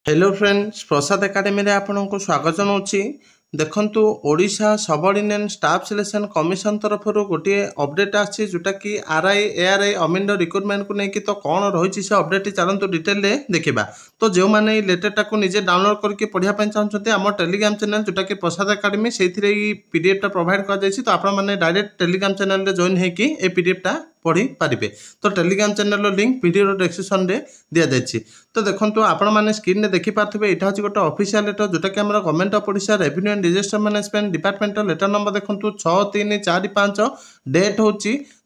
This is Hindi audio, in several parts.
हेलो फ्रेंड्स, प्रसाद एकेडमी रे आपनको स्वागत जनाऊँगी। देखंतु Odisha subordinate staff selection commission तरफ गोटे अपडेट आछि जोटा कि आरआई एआरआई अमिन रिक्रुटमेंट को लेकिन तो कौन रही से अपडेट चलतु डिटेल देखा। तो जो मैंने लेटरटा को निजे डाउनलोड करके पढ़ाई चाहते आम टेलीग्राम चैनल जोटा कि प्रसाद एकेडमी से पीडीएफ प्रोवाइड कर तो आपने डायरेक्ट टेलीग्राम चैनल रे जॉइन होगी ए पीडीएफ पढ़ी पारे। तो Telegram channel link video description में दि जाए। तो देखो आपण मैंने स्क्रीन में देखिपे यहाँ हूँ गोटे ऑफिशियल लेटर जोटा कि government of Odisha revenue and disaster management department letter number देखो 6345 डेट हूँ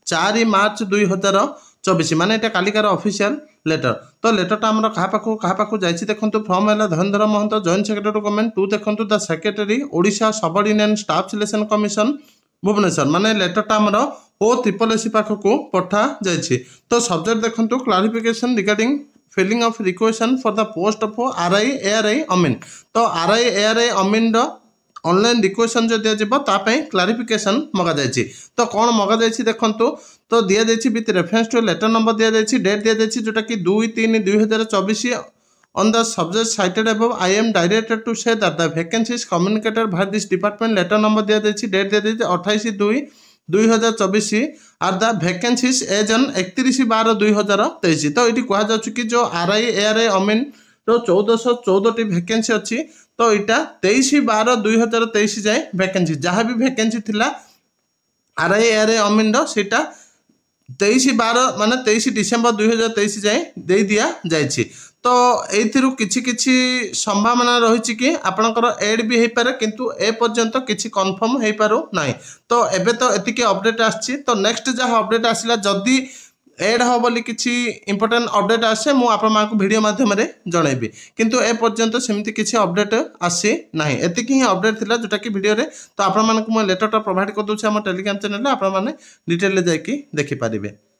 4 मार्च 2024 माने ये कालिकार ऑफिशियल लेटर। तो लेटरटा आम क्या पाखु जाइए देखो फ्रॉम है Dharendra Mahant joint secretary government to देखो the secretary Odisha subordinate staff selection commission Bhubaneswar माने लेटरटा आमर ओ ट्रिपल एसी पाखक पठा जाइए। तो सब्जेक्ट देखो clarification regarding filling of requisition for the post of RI ARI Amin. तो RI ARI Amin online requisition जो दिजापे क्लारिफिकेशन मगा जाइए। तो कौन मगा जाइए देखो तो दि जाइए with reference to letter number दि जाइए डेट दि जाइए जोटा कि 2/3/2024 on the subject cited above I am directed to say that the vacancies communicated by this department letter number दि जाइए डेट दि जाइए 28/2/2024 आर द वैकेंसीज एज ऑन 31/12/2023। तो ये कहुँ कि जो आरआई एआरआई अमीन 1414 वैकेंसी अच्छी। तो यहाँ 23/12/2023 जाए वैकेंसी जहाँ भी वैकेंसी थिला आरआई एआरआई अमीन सेटा 23/12 माने 23 डिसेम्बर 2023 जाए दे दिया जाइए। तो एथिरु किछि संभावना रही कि आपणकर एड भी हो पारे किंतु ए पर्यंत किछि कन्फर्म हो पारो नाही। तो एबे तो एतिके अपडेट आछि। तो नेक्स्ट जहाँ अपडेट आसिला जदि एड हो बोली किछि इंपोर्टेंट अपडेट आसे मु आपण मानको वीडियो माध्यम रे जणैबी किंतु ए पर्यंत सेमति किछि अपडेट आसी नाही। एतिकी ही अपडेट थिला जोटा कि वीडियो रे। तो आपण मानको मु लेटरटा प्रोवाइड कर दोछि हम टेलीग्राम चैनल रे आपण माने डिटेल ले जाई कि देखि पारिबे।